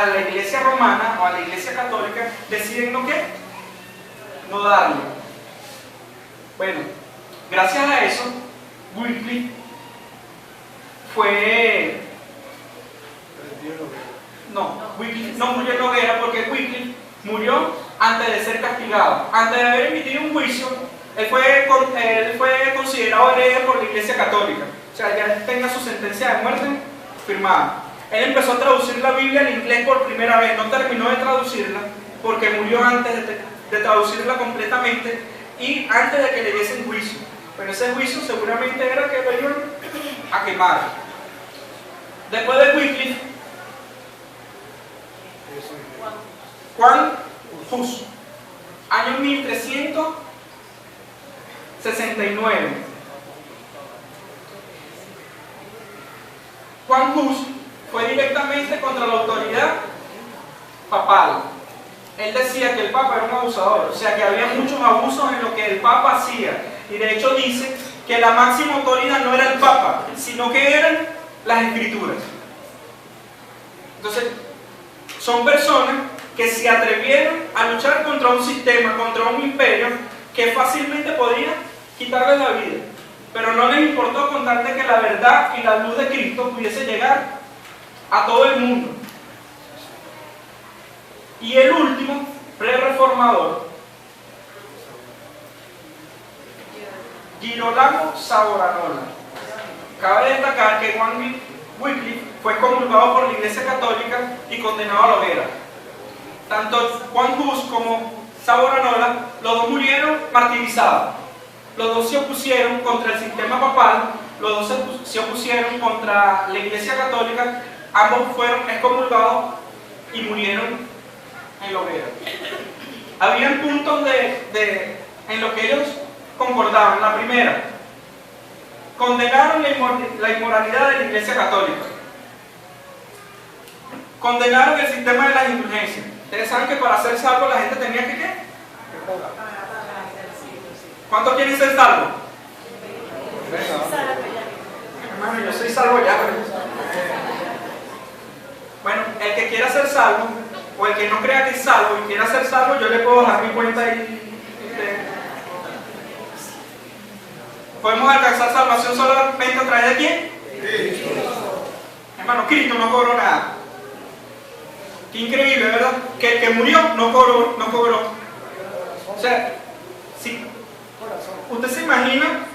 a la iglesia romana o a la iglesia católica, deciden no qué, no darlo. Bueno, gracias a eso, Wycliffe fue... Wycliffe no murió en la hoguera, porque Wycliffe murió antes de ser castigado. Antes de haber emitido un juicio, él fue considerado hereje por la iglesia católica. O sea, ya tenía su sentencia de muerte firmada. Él empezó a traducir la Biblia al inglés por primera vez. No terminó de traducirla porque murió antes de traducirla completamente y antes de que le diesen juicio. Pero ese juicio seguramente era que lo iban a quemar. Después de Wycliffe, Juan Hus, año 1369. Juan Hus fue directamente contra la autoridad papal. Él decía que el Papa era un abusador, o sea que había muchos abusos en lo que el Papa hacía. Y de hecho dice que la máxima autoridad no era el Papa, sino que eran las Escrituras. Entonces, son personas que se atrevieron a luchar contra un sistema, contra un imperio que fácilmente podía quitarles la vida. Pero no les importó contarle que la verdad y la luz de Cristo pudiese llegar a todo el mundo. Y el último, pre-reformador, Girolamo Savonarola. Cabe destacar que Juan Wycliffe fue comulgado por la Iglesia Católica y condenado a la hoguera. Tanto Juan Hus como Savonarola, los dos murieron martirizados. Los dos se opusieron contra el sistema papal, los dos se opusieron contra la Iglesia Católica, ambos fueron excomulgados y murieron en la hoguera. Habían puntos en los que ellos concordaban. La primera, condenaron la inmoralidad de la Iglesia Católica. Condenaron el sistema de las indulgencias. Ustedes saben que para ser salvo la gente tenía que ¿qué? ¿Cuántos quieren ser salvos? Hermano, yo soy salvo ya. Bueno, el que quiera ser salvo, o el que no crea que es salvo y quiera ser salvo, yo le puedo dejar mi cuenta ahí. ¿Podemos alcanzar salvación solamente a través de quién? Cristo. Hermano, Cristo no cobró nada. Qué increíble, ¿verdad? Que el que murió no cobró. O sea, si usted se imagina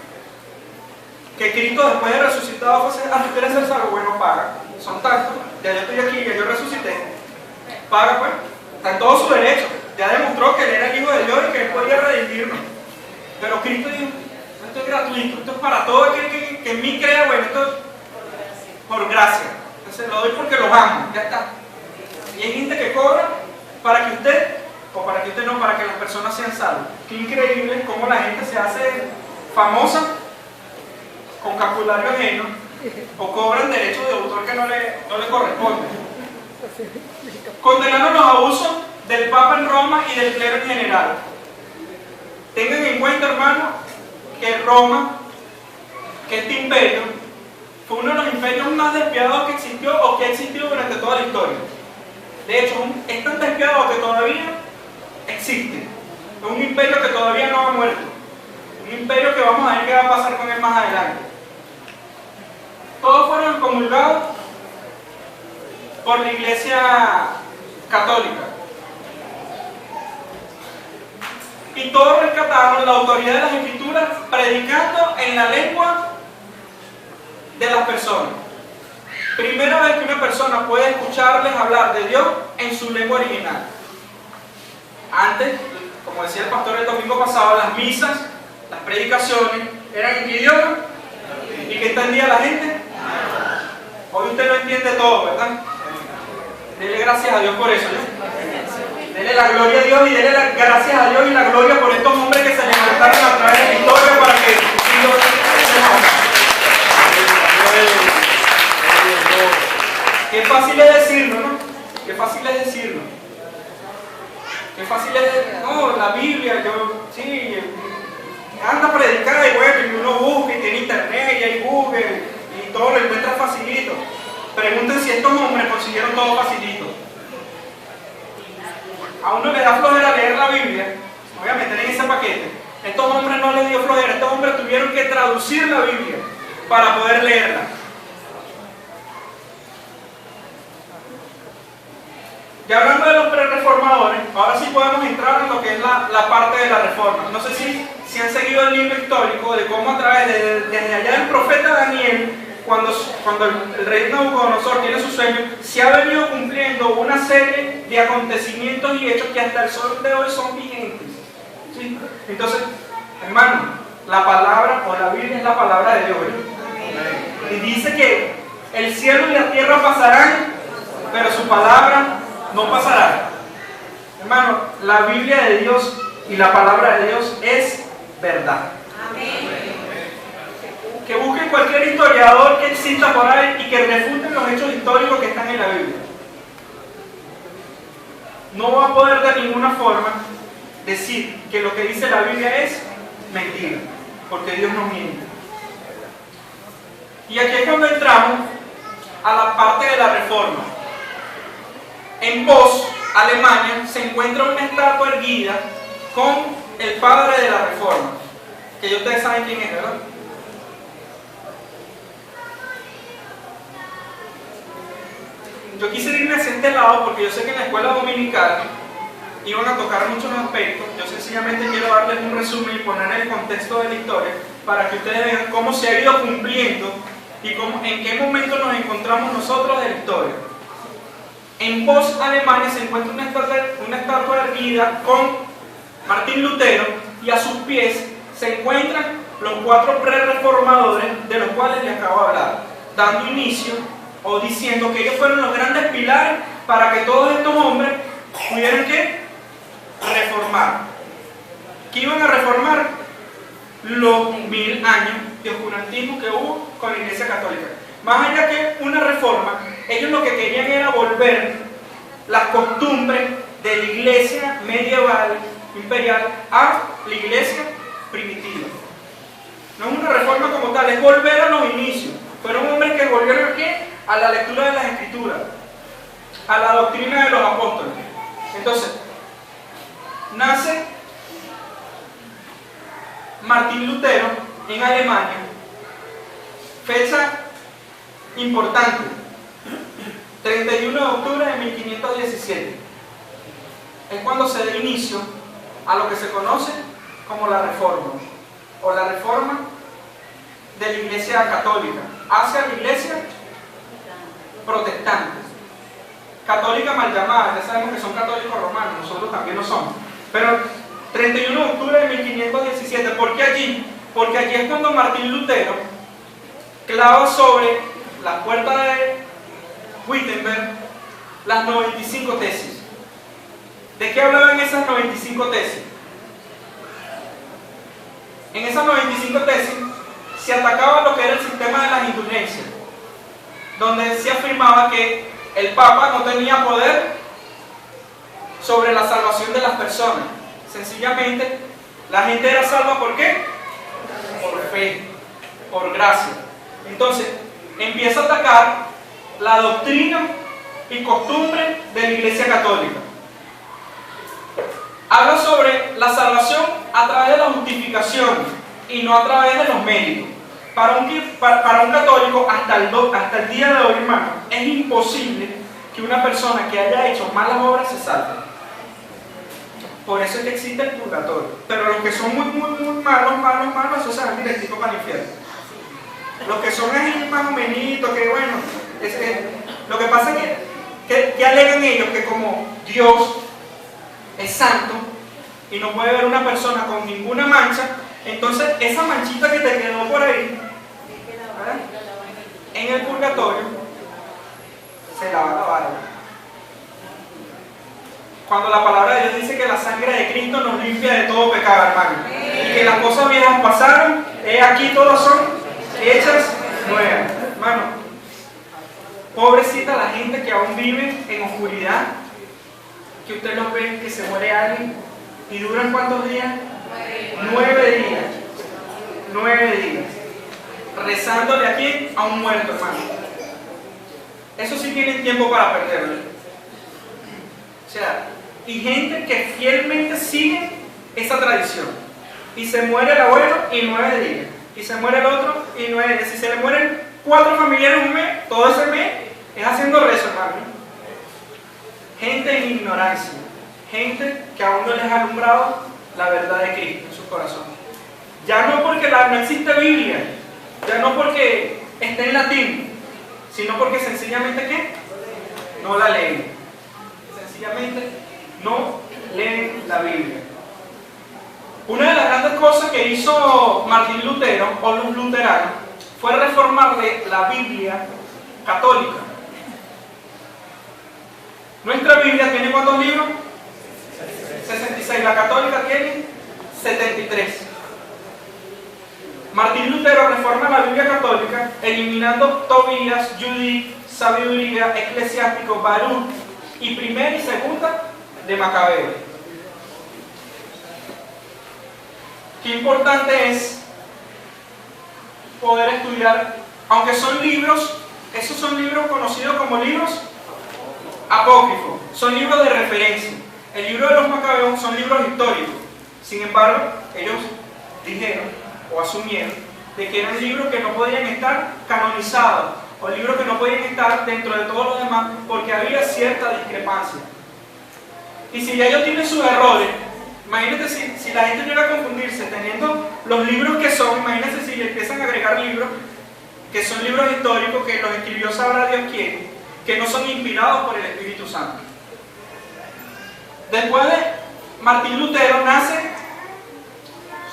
que Cristo después de resucitado fuese, ¿tú quieres ser salvo? Bueno, paga. Son tantos, ya yo estoy aquí, ya yo resucité. Paga pues, está en todo su derecho. Ya demostró que él era el Hijo de Dios y que él podía redimirnos. Pero Cristo dijo, esto es gratuito, esto es para todo aquel que en mí crea, bueno, esto es por gracia. Entonces lo doy porque los amo, ya está. Y hay gente que cobra para que usted, o para que usted no, para que las personas sean salvas. Qué increíble cómo la gente se hace famosa con capulario ajeno o cobran derechos de autor que no le corresponden. Condenaron los abusos del Papa en Roma y del clero en general. Tengan en cuenta, hermano, que Roma, que este imperio, fue uno de los imperios más despiadados que existió o que ha existido durante toda la historia. De hecho, es tan despiadado que todavía existe. Es un imperio que todavía no ha muerto. Un imperio que vamos a ver qué va a pasar con él más adelante. Todos fueron excomulgados por la Iglesia Católica. Y todos rescataron la autoridad de las Escrituras predicando en la lengua de las personas. Primera vez que una persona puede escucharles hablar de Dios en su lengua original. Antes, como decía el pastor el domingo pasado, las misas, las predicaciones, ¿eran en qué idioma? ¿Y qué entendía la gente? Hoy usted no entiende todo, ¿verdad? Dele gracias a Dios por eso, ¿no? Dele la gloria a Dios y dele las gracias a Dios y la gloria por estos hombres que se levantaron a través de la historia para que Dios Qué fácil es decirlo, ¿no? Qué fácil es decirlo. Qué fácil es decirlo. No, la Biblia, yo, sí, anda a predicar y bueno, y uno busca y tiene internet y hay Google y todo lo encuentra facilito. Pregunten si estos hombres consiguieron todo facilito. a uno le da flojera leer la Biblia, me voy a meter en ese paquete. Estos hombres no les dio flojera, estos hombres tuvieron que traducir la Biblia para poder leerla. Y hablando de los pre-reformadores, ahora sí podemos entrar en lo que es la parte de la reforma. No sé si han seguido el libro histórico de cómo a través desde allá del profeta Daniel, cuando el rey Nabucodonosor tiene su sueño, se ha venido cumpliendo una serie de acontecimientos y hechos que hasta el sol de hoy son vigentes. ¿Sí? Entonces, hermano, la palabra o la Biblia es la palabra de Dios. ¿Sí? Y dice que el cielo y la tierra pasarán, pero su palabra no pasará. Hermano, la Biblia de Dios y la palabra de Dios es verdad. Amén. Que busquen cualquier historiador que exista por ahí y que refuten los hechos históricos que están en la Biblia. No va a poder de ninguna forma decir que lo que dice la Biblia es mentira, porque Dios no miente. Y aquí es cuando entramos a la parte de la reforma. En Bonn, Alemania, se encuentra una estatua erguida con el padre de la reforma, que ya ustedes saben quién es, ¿verdad? Yo quise irme hacia este lado porque yo sé que en la escuela dominical iban a tocar muchos aspectos. Yo sencillamente quiero darles un resumen y poner el contexto de la historia para que ustedes vean cómo se ha ido cumpliendo y en qué momento nos encontramos nosotros de la historia. En Bonn, Alemania, se encuentra una estatua erguida con Martín Lutero y a sus pies se encuentran los 4 pre-reformadores de los cuales les acabo de hablar, dando inicio o diciendo que ellos fueron los grandes pilares para que todos estos hombres pudieran ¿qué? Reformar. ¿Qué iban a reformar? Los 1000 años de oscurantismo que hubo con la Iglesia Católica. Más allá que una reforma, ellos lo que querían era volver las costumbres de la iglesia medieval, imperial, a la iglesia primitiva. No es una reforma como tal, es volver a los inicios. Fueron hombres que volvieron aquí a la lectura de las Escrituras, a la doctrina de los apóstoles. Entonces, nace Martín Lutero en Alemania, fecha importante, 31 de octubre de 1517. Es cuando se da inicio a lo que se conoce como la Reforma, o la Reforma de la Iglesia Católica hacia la Iglesia Protestante. Católica mal llamada, ya sabemos que son católicos romanos, nosotros también lo somos. Pero 31 de octubre de 1517, ¿por qué allí? Porque allí es cuando Martín Lutero clava sobre la puerta de Wittenberg las 95 tesis. ¿De qué hablaban esas 95 tesis? En esas 95 tesis se atacaba lo que era el sistema de las indulgencias, donde se afirmaba que el Papa no tenía poder sobre la salvación de las personas. Sencillamente, la gente era salva ¿por qué? Por fe, por gracia. Entonces, empieza a atacar la doctrina y costumbre de la Iglesia Católica. Habla sobre la salvación a través de la justificación y no a través de los méritos. Para un católico, hasta el día de hoy, hermano, es imposible que una persona que haya hecho malas obras se salve. Por eso es que existe el purgatorio. Pero los que son muy malos, esos se van directito para el infierno. Los que son así más o menos, que bueno, lo que pasa es que alegan ellos que como Dios es santo y no puede ver una persona con ninguna mancha, entonces esa manchita que te quedó por ahí, ¿verdad?, en el purgatorio, se la va a lavar. Cuando la palabra de Dios dice que la sangre de Cristo nos limpia de todo pecado, hermano, y que las cosas viejas pasaron, aquí todas son hechas nuevas. Hermano, pobrecita la gente que aún vive en oscuridad, que usted los ve que se muere alguien y duran ¿cuántos días? 9 días. 9 días. Rezándole a quién? A un muerto, hermano. Eso sí tienen tiempo para perderlo. O sea, y gente que fielmente sigue esa tradición. Y se muere el abuelo y 9 días. Y se muere el otro y 9 días. Si se le mueren 4 familiares un mes, todo ese mes es haciendo rezo, hermano. Gente en ignorancia. Gente que aún no les ha alumbrado la verdad de Cristo en su corazón. Ya no porque no existe Biblia, ya no porque está en latín, sino porque sencillamente ¿qué? No la leen. Sencillamente no leen la Biblia. Una de las grandes cosas que hizo Martín Lutero o los luteranos fue reformarle la Biblia católica. Nuestra Biblia tiene ¿cuántos libros? 66. La católica tiene 73. Martín Lutero reforma la Biblia católica eliminando Tobías, Judith, Sabiduría, Eclesiástico, Baruch y primera y segunda de Macabeo. Qué importante es poder estudiar, aunque son libros, esos son libros conocidos como libros apócrifos, son libros de referencia. El libro de los Macabeos son libros históricos. Sin embargo, ellos dijeron o asumieron de que eran libros que no podían estar canonizados o libros que no podían estar dentro de todos los demás porque había cierta discrepancia. Y si ya ellos tienen sus errores, imagínate si la gente llega a confundirse teniendo los libros que son, imagínense si le empiezan a agregar libros que son libros históricos que los escribió sabrá Dios quién, que no son inspirados por el Espíritu Santo. Después de Martín Lutero nace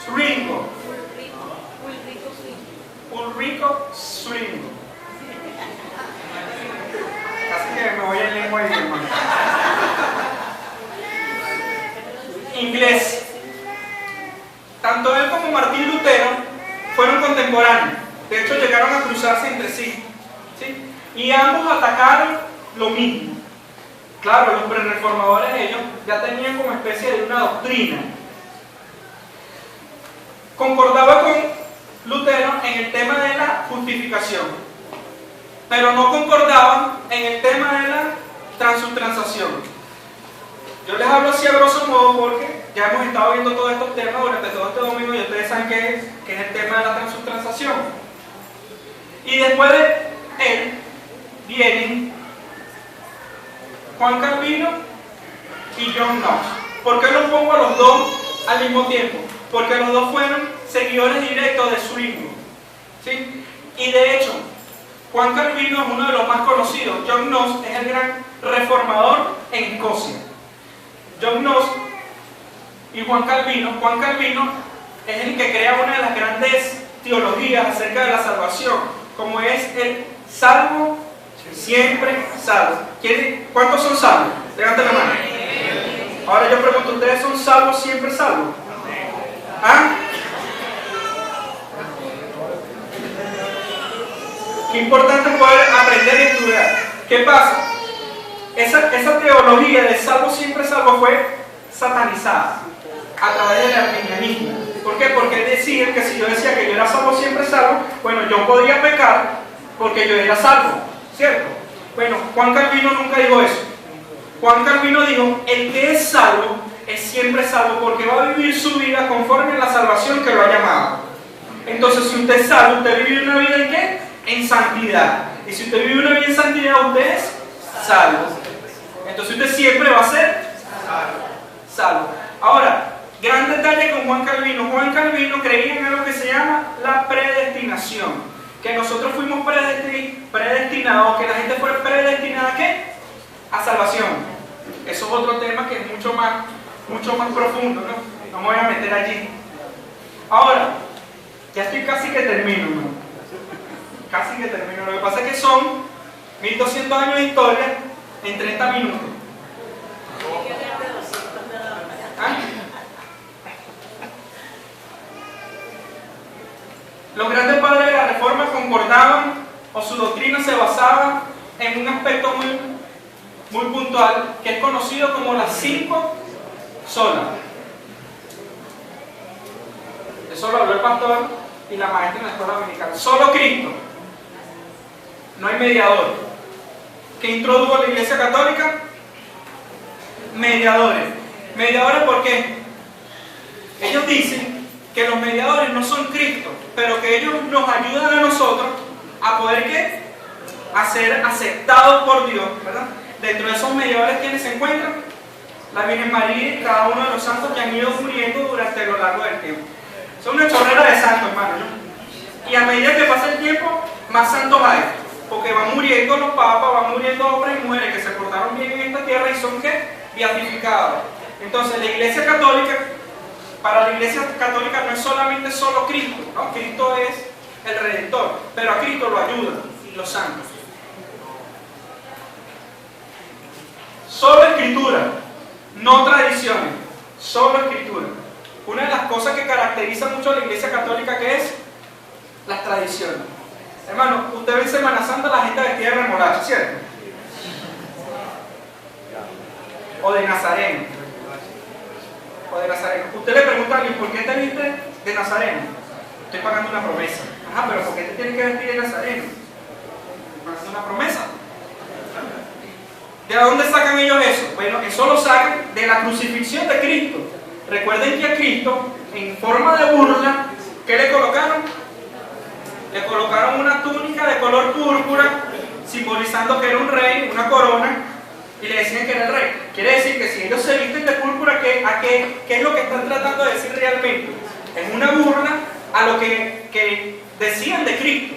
Zwinglio. Ulrico Zwinglio. Casi que me voy en lengua de idioma. Inglés. Tanto él como Martín Lutero fueron contemporáneos. De hecho, llegaron a cruzarse entre sí. ¿Sí? Y ambos atacaron lo mismo. Claro, los prereformadores ellos ya tenían como especie de una doctrina. Concordaba con Lutero en el tema de la justificación, pero no concordaban en el tema de la transubstanciación. Yo les hablo así a grosso modo porque ya hemos estado viendo todos estos temas durante todo este domingo y ustedes saben que es el tema de la transubstanciación. Y después de él vienen Juan Calvino y John Knox. ¿Por qué los pongo a los dos al mismo tiempo? Porque los dos fueron seguidores directos de Zwinglio, ¿sí? Y de hecho, Juan Calvino es uno de los más conocidos. John Knox es el gran reformador en Escocia. John Knox y Juan Calvino es el que crea una de las grandes teologías acerca de la salvación, como es el salvo, siempre salvo. ¿Cuántos son salvos? Levante la mano. Ahora yo pregunto, ¿ustedes son salvos, siempre salvos? ¿Ah? Qué importante poder aprender y estudiar. ¿Qué pasa? Esa teología de salvo siempre salvo fue satanizada a través del arminianismo. ¿Por qué? Porque decían que si yo decía que yo era salvo siempre salvo, bueno, yo podía pecar porque yo era salvo, ¿cierto? Bueno, Juan Calvino nunca dijo eso. Juan Calvino dijo, el que es salvo es siempre salvo porque va a vivir su vida conforme a la salvación que lo ha llamado. Entonces, si usted es salvo, usted vive una vida ¿en qué? En santidad. Y si usted vive una vida en santidad, usted es salvo. Entonces usted siempre va a ser salvo. Ahora, gran detalle con Juan Calvino. Juan Calvino creía en algo que se llama la predestinación. Que nosotros fuimos predestinados, que la gente fue predestinada ¿a qué? A salvación. Eso es otro tema que es mucho más profundo, ¿no? No me voy a meter allí. Ahora, ya estoy casi que termino, ¿no? Casi que termino. Lo que pasa es que son 1200 años de historia en 30 minutos. ¿Ah? Los grandes padres de la Reforma concordaban o su doctrina se basaba en un aspecto muy puntual que es conocido como las 5 solas. Eso lo habló el pastor y la maestra en la escuela dominical. Solo Cristo. No hay mediador. ¿Qué introdujo la Iglesia Católica? mediadores. ¿Mediadores por qué? Ellos dicen que los mediadores no son Cristo, pero que ellos nos ayudan a nosotros a poder ¿qué? A ser aceptados por Dios, ¿verdad? Dentro de esos mediadores, ¿quiénes se encuentran? La Virgen María y cada uno de los santos que han ido muriendo durante lo largo del tiempo. Son una chorrera de santos, hermano, ¿no? Y a medida que pasa el tiempo, más santos hay. Porque van muriendo los papas, van muriendo hombres y mujeres que se portaron bien en esta tierra y son ¿qué? Beatificados. Entonces la Iglesia Católica, para la Iglesia Católica no es solamente solo Cristo, ¿no? Cristo es el Redentor, pero a Cristo lo ayudan los santos. Solo Escritura, no tradiciones, solo Escritura. Una de las cosas que caracteriza mucho a la Iglesia Católica, que es las tradiciones. Hermano, usted ve en Semana Santa la gente vestida de remolacha, ¿cierto? O de nazareno. O de nazareno. Usted le pregunta a alguien, ¿por qué te viste de nazareno? Estoy pagando una promesa. Ajá, pero ¿por qué te tienes que vestir de nazareno? Estoy pagando una promesa. ¿De dónde sacan ellos eso? Bueno, eso lo sacan de la crucifixión de Cristo. Recuerden que a Cristo, en forma de burla, ¿qué le colocaron? Le colocaron una túnica de color púrpura, simbolizando que era un rey, una corona, y le decían que era el rey. Quiere decir que si ellos se visten de púrpura, ¿qué es lo que están tratando de decir realmente? Es una burla a lo que decían de Cristo,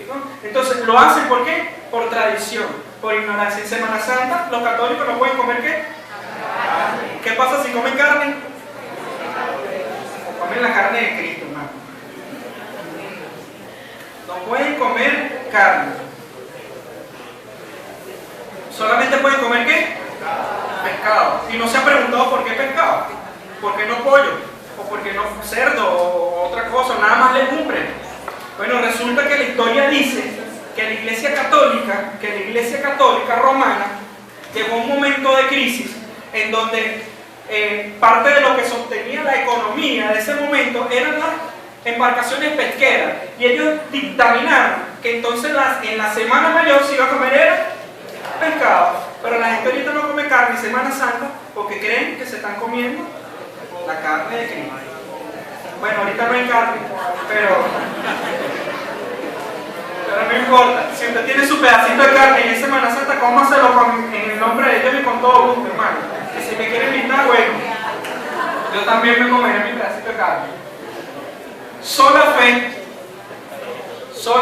¿no? Entonces, ¿lo hacen por qué? Por tradición, por ignorancia. En Semana Santa, los católicos no pueden comer ¿qué? ¿Qué pasa si comen carne? Comen la carne de Cristo, hermano. No pueden comer carne. Solamente pueden comer ¿qué? Pescado. Y no se ha preguntado por qué pescado. ¿Por qué no pollo? ¿O por qué no cerdo? O otra cosa, nada más legumbre. Bueno, resulta que la historia dice que la Iglesia Católica Romana llegó a un momento de crisis en donde parte de lo que sostenía la economía de ese momento eran las embarcaciones pesqueras, y ellos dictaminaron que entonces en la Semana Mayor se iba a comer era pescado, pero la gente ahorita no come carne en Semana Santa porque creen que se están comiendo la carne de Cristo. Bueno, ahorita no hay carne, pero no importa. Si usted tiene su pedacito de carne y en Semana Santa, cómaselo en el nombre de Dios y con todo gusto, hermano. Y si me quiere invitar, bueno, yo también me comeré mi pedacito de carne. Sola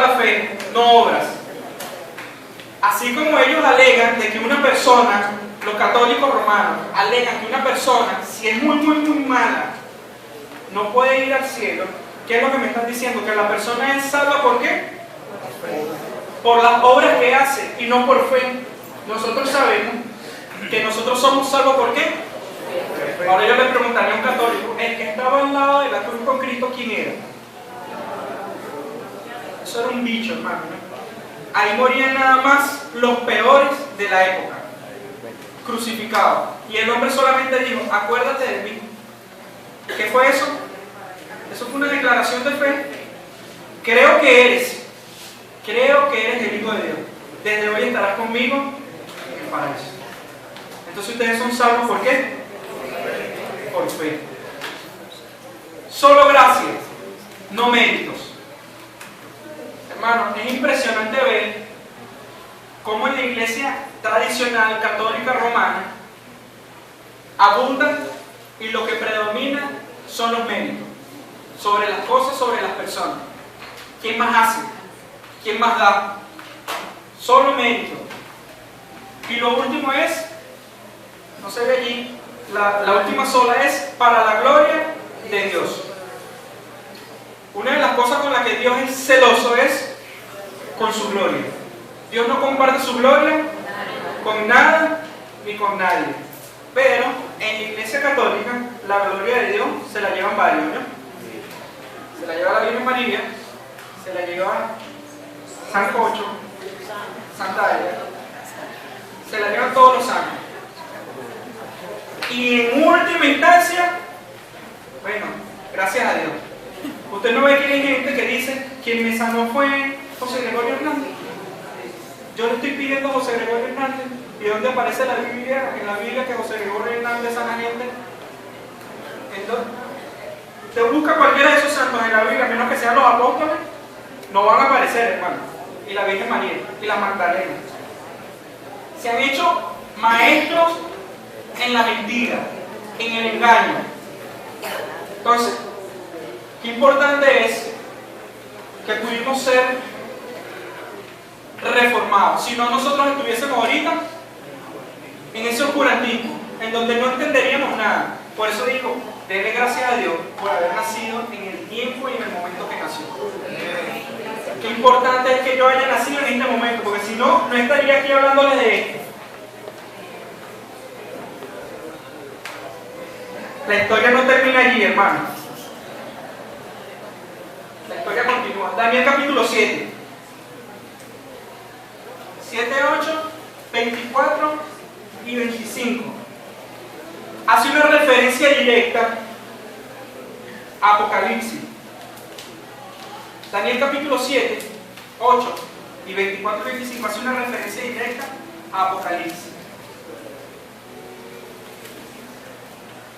fe, no obras. Así como ellos alegan de que una persona, los católicos romanos, alegan que una persona, si es muy mala, no puede ir al cielo. ¿Qué es lo que me están diciendo? Que la persona es salva ¿por qué? Por las obras que hace y no por fe. Nosotros sabemos que nosotros somos salvos ¿por qué? Ahora yo le preguntaría a un católico, el que estaba al lado de la cruz con Cristo, ¿quién era? Eso era un bicho, hermano, ¿no? Ahí morían nada más los peores de la época, crucificados. Y el hombre solamente dijo, acuérdate de mí. ¿Qué fue eso? Eso fue una declaración de fe. Creo que eres el Hijo de Dios. Desde hoy estarás conmigo en el paraíso. Entonces ustedes son salvos ¿por qué? Por fe. Solo gracias, no méritos. Hermano, es impresionante ver cómo en la iglesia tradicional católica romana abundan y lo que predomina son los méritos sobre las cosas, sobre las personas. ¿Quién más hace? ¿Quién más da? Solo mérito. Y lo último es, no se ve allí, la última sola es para la gloria de Dios. Una de las cosas con las que Dios es celoso es con su gloria. Dios no comparte su gloria con nada ni con nadie. Pero en la iglesia católica la gloria de Dios se la llevan varios, ¿no? Se la lleva la Virgen María, se la lleva San Cocho, Santa Aya, se la llevan todos los santos. Y en última instancia, bueno, gracias a Dios. Usted no ve que hay gente que dice, quien me sanó fue José Gregorio Hernández. Yo le estoy pidiendo a José Gregorio Hernández ¿Y dónde aparece la Biblia? En la Biblia que José Gregorio Hernández sana gente. Te busca cualquiera de esos santos en la Biblia, a menos que sean los apóstoles, no van a aparecer, hermano. Y la Virgen María, y la Magdalena. Se han hecho maestros en la mentira, en el engaño. Entonces, qué importante es que pudimos ser reformados. Si no, nosotros estuviésemos ahorita en ese oscurantismo, en donde no entenderíamos nada. Por eso digo, denle gracias a Dios por haber nacido en el tiempo y en el momento que nació. Qué importante es que yo haya nacido en este momento, porque si no, no estaría aquí hablándoles de esto. La historia no termina allí, hermano. La historia continúa. Daniel capítulo 7. 7, 8, 24 y 25. Hace una referencia directa a Apocalipsis. Daniel capítulo 7, 8 y 24 y 25 hace una referencia directa a Apocalipsis.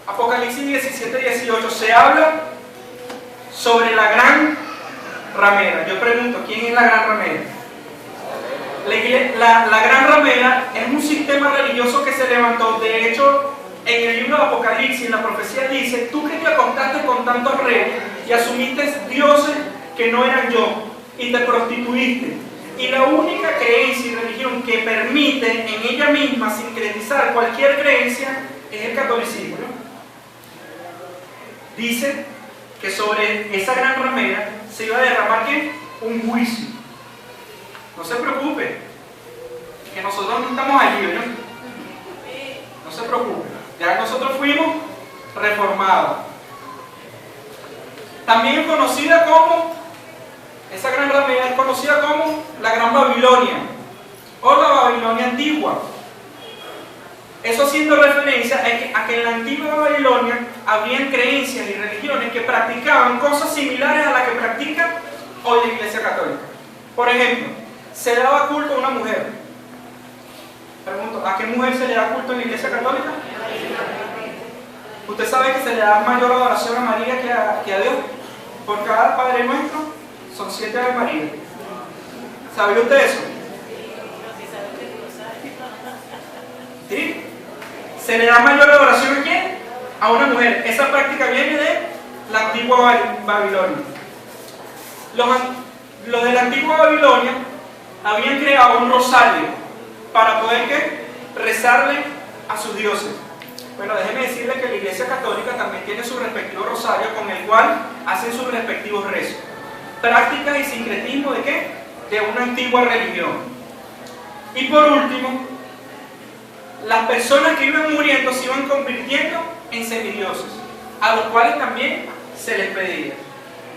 Apocalipsis 17, 18 se habla sobre la gran ramera. Yo pregunto, ¿quién es la gran ramera? La gran ramera es un sistema religioso que se levantó. De hecho, en el libro de Apocalipsis, la profecía dice: tú que te acostaste con tantos reyes y asumiste dioses que no eran yo, y te prostituiste. Y la única creencia y religión que permite en ella misma sincretizar cualquier creencia es el catolicismo, ¿no? Dice que sobre esa gran ramera se iba a derramar ¿qué? Un juicio. No se preocupe, que nosotros no estamos allí, ¿no? No se preocupe, ya nosotros fuimos reformados. También es conocida como, esa gran ramera es conocida como la Gran Babilonia o la Babilonia antigua. Eso haciendo referencia a que en la antigua Babilonia habían creencias y religiones que practicaban cosas similares a las que practica hoy la Iglesia Católica. Por ejemplo, se daba culto a una mujer. Pregunto, ¿a qué mujer se le da culto en la Iglesia Católica? ¿Usted sabe que se le da mayor adoración a María que a Dios? Por cada Padre Nuestro son 7 Ave María. ¿Sabía usted eso? ¿Sí? ¿Se le da mayor adoración a quién? A una mujer. Esa práctica viene de la antigua Babilonia. Los de la antigua Babilonia habían creado un rosario para poder ¿qué? Rezarle a sus dioses. Bueno, déjeme decirle que la Iglesia Católica también tiene su respectivo rosario con el cual hacen sus respectivos rezos. Prácticas y sincretismo ¿de qué? De una antigua religión. Y por último, las personas que iban muriendo se iban convirtiendo en semidioses, a los cuales también se les pedía.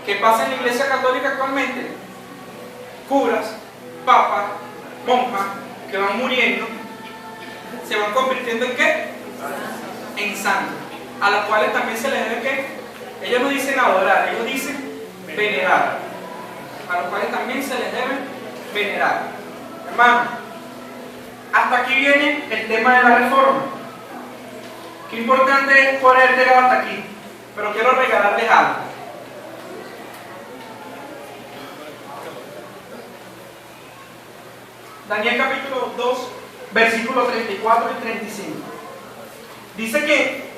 ¿Qué pasa en la Iglesia Católica actualmente? Curas, papas, monjas que van muriendo, se van convirtiendo ¿en qué? En santos, a los cuales también se les debe ¿qué? Ellos no dicen adorar, ellos dicen venerar, a los cuales también se les debe venerar. Hermano, hasta aquí viene el tema de la reforma. Qué importante es poder llegar hasta aquí, pero quiero regalarles algo. Daniel capítulo 2, versículos 34 y 35. Dice que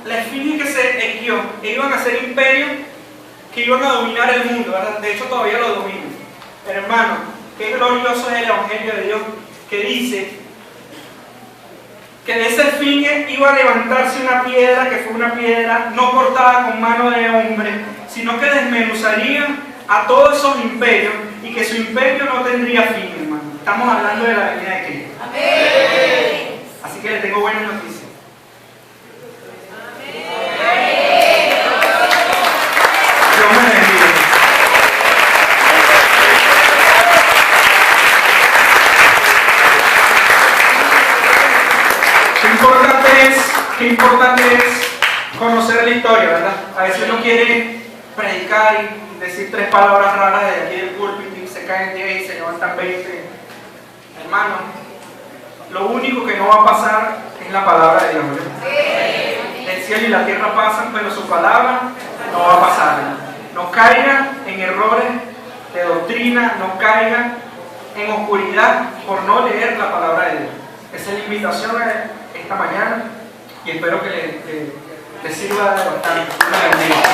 la esfinge que se erigió, iban a ser imperios que iban a dominar el mundo, ¿verdad? De hecho todavía lo dominan. Pero hermano, qué glorioso es el Evangelio de Dios, que dice que de esa esfinge iba a levantarse una piedra, que fue una piedra no cortada con mano de hombre, sino que desmenuzaría a todos esos imperios, y que su imperio no tendría fin, hermano. Estamos hablando de la venida de Cristo. Amén. Así que les tengo buenas noticias. Amén. Dios me bendiga. Qué importante es conocer la historia, ¿verdad? A veces uno quiere predicar y decir 3 palabras raras de aquí del púlpito y se caen 10 y se levantan 20. Hermano, lo único que no va a pasar es la palabra de Dios. El cielo y la tierra pasan, pero su palabra no va a pasar. No caigan en errores de doctrina, no caigan en oscuridad por no leer la palabra de Dios. Esa es la invitación esta mañana y espero que les sirva de bastante.